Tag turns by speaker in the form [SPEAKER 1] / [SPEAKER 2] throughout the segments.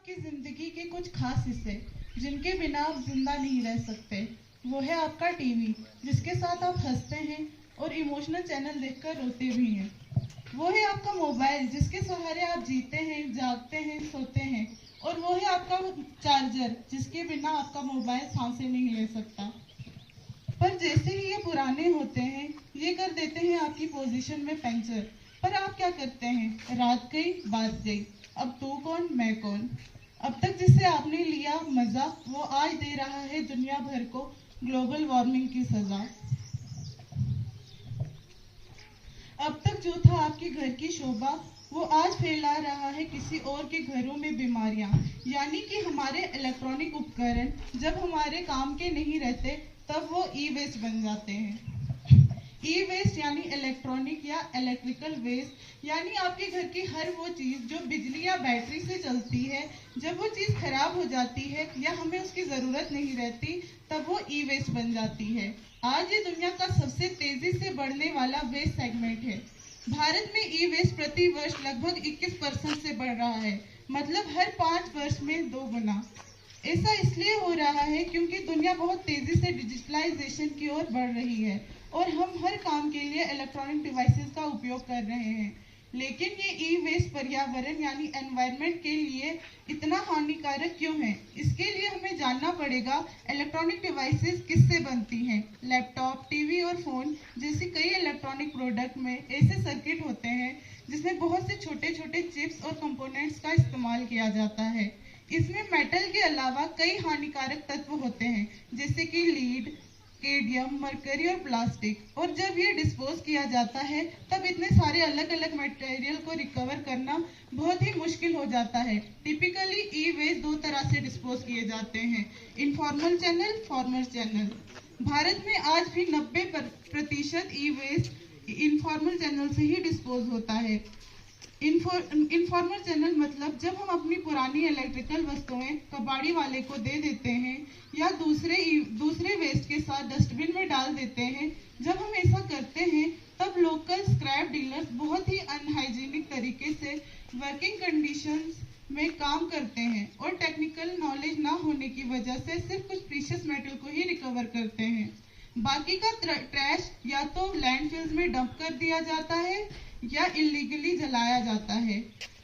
[SPEAKER 1] आपकी जिंदगी के कुछ खास हिस्से जिनके बिना आप जिंदा नहीं रह सकते। वो है आपका टीवी, जिसके साथ आप हंसते हैं और इमोशनल चैनल देखकर रोते भी हैं। वो है आपका मोबाइल, जिसके सहारे आप जीते हैं, जागते हैं, सोते हैं। और वो है आपका चार्जर, जिसके बिना आपका मोबाइल सांसें नहीं ले सकता। पर जैसे ही ये पुराने होते हैं, ये कर देते हैं आपकी पोजीशन में पंचर। पर आप क्या करते हैं? रात गई, बात गई, अब तू कौन मैं कौन। अब तक जिसे आपने लिया मजा, वो आज दे रहा है दुनिया भर को ग्लोबल वार्मिंग की सजा। अब तक जो था आपके घर की शोभा, वो आज फैला रहा है किसी और के घरों में बीमारियां। यानी कि हमारे इलेक्ट्रॉनिक उपकरण जब हमारे काम के नहीं रहते, तब वो ई वेस्ट बन जाते हैं। ई वेस्ट यानी इलेक्ट्रॉनिक या इलेक्ट्रिकल वेस्ट, यानी आपके घर की हर वो चीज जो बिजली या बैटरी से चलती है, जब वो चीज खराब हो जाती है या हमें उसकी जरूरत नहीं रहती, तब वो ई वेस्ट बन जाती है। आज ये दुनिया का सबसे तेजी से बढ़ने वाला वेस्ट सेगमेंट है। भारत में ई वेस्ट प्रति वर्ष लगभग 21% से बढ़ रहा है, मतलब हर 5 वर्ष में 2 गुना। ऐसा इसलिए हो रहा है क्योंकि दुनिया बहुत तेजी से डिजिटलाइजेशन की ओर बढ़ रही है और हम हर काम के लिए इलेक्ट्रॉनिक डिवाइसेस का उपयोग कर रहे हैं। लेकिन ये ई वेस्ट पर्यावरण यानी एनवायरनमेंट के लिए इतना हानिकारक क्यों है? इसके लिए हमें जानना पड़ेगा इलेक्ट्रॉनिक डिवाइसेस किससे बनती हैं। लैपटॉप, टीवी और फोन जैसी कई इलेक्ट्रॉनिक प्रोडक्ट में ऐसे सर्किट होते हैं जिसमें बहुत से छोटे छोटे चिप्स और कंपोनेंट्स का इस्तेमाल किया जाता है। इसमें मेटल के अलावा कई हानिकारक तत्व होते हैं, जैसे कि लीड, कैडमियम, मरकरी और प्लास्टिक। और जब ये डिस्पोज किया जाता है, तब इतने सारे अलग अलग मटेरियल को रिकवर करना बहुत ही मुश्किल हो जाता है। टिपिकली ई वेस्ट 2 तरह से डिस्पोज किए जाते हैं, informal channel, formal channel. Bharat में आज भी 90% ई वेस्ट इनफॉर्मल चैनल से ही डिस्पोज होता है। इनफॉर्मल चैनल मतलब जब हम अपनी पुरानी इलेक्ट्रिकल वस्तुएं कबाड़ी वाले को दे देते हैं या दूसरे वेस्ट के साथ डस्टबिन में डाल देते हैं। जब हम ऐसा करते हैं, तब लोकल स्क्रैप डीलर्स बहुत ही अनहाइजीनिक तरीके से वर्किंग कंडीशंस में काम करते हैं और टेक्निकल नॉलेज ना होने की वजह से सिर्फ कुछ प्रीशियस मेटल को ही रिकवर करते हैं। बाकी का ट्रैश या तो लैंडफिल्स में डंप कर दिया जाता है या इलीगली जलाया जाता है।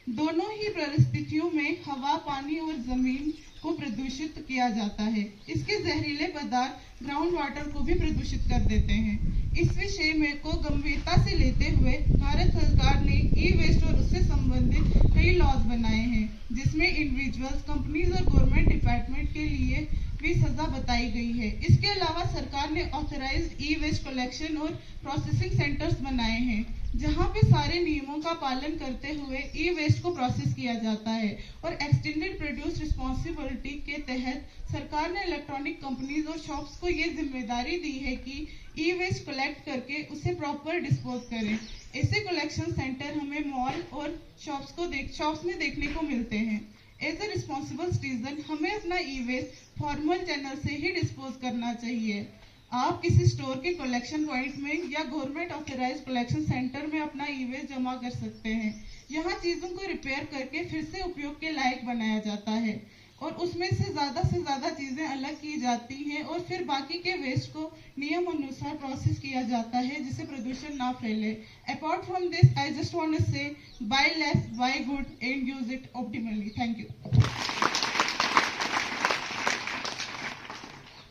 [SPEAKER 1] दोनों ही परिस्थितियों में हवा, पानी और जमीन को प्रदूषित किया जाता है। इसके जहरीले पदार्थ ग्राउंड वाटर को भी प्रदूषित कर देते हैं। इस विषय में को गंभीरता से लेते हुए भारत सरकार ने ई वेस्ट और उससे संबंधित कई लॉज बनाए हैं, जिसमें इंडिविजुअल्स, कंपनीज और गवर्नमेंट डिपार्टमेंट के लिए भी सजा बताई गई है। इसके अलावा सरकार ने ऑथराइज्ड ई वेस्ट कलेक्शन और प्रोसेसिंग सेंटर्स बनाए हैं, जहां पे सारे नियमों का पालन करते हुए ई वेस्ट को प्रोसेस किया जाता है। और एक्सटेंडेड प्रोड्यूस रिस्पॉन्सिबिलिटी के तहत सरकार ने इलेक्ट्रॉनिक कंपनीज और शॉप्स को ये जिम्मेदारी दी है कि ई वेस्ट कलेक्ट करके उसे प्रॉपर डिस्पोज करें। ऐसे कलेक्शन सेंटर हमें मॉल और शॉप्स में देखने को मिलते हैं। एज ए रिस्पॉन्सिबल सिटीजन हमें अपना ई वेस्ट फॉर्मल चैनल से ही डिस्पोज करना चाहिए। आप किसी स्टोर के कलेक्शन पॉइंट में या गवर्नमेंट ऑथराइज्ड कलेक्शन सेंटर में अपना ई वेस्ट जमा कर सकते हैं। यहाँ चीजों को रिपेयर करके फिर से उपयोग के लायक बनाया जाता है और उसमें से ज्यादा चीजें अलग की जाती हैं और फिर बाकी के वेस्ट को नियम अनुसार प्रोसेस किया जाता है, जिससे प्रदूषण ना फैले। Apart from this, I just want to say, buy less, buy good and use it optimally. Thank you.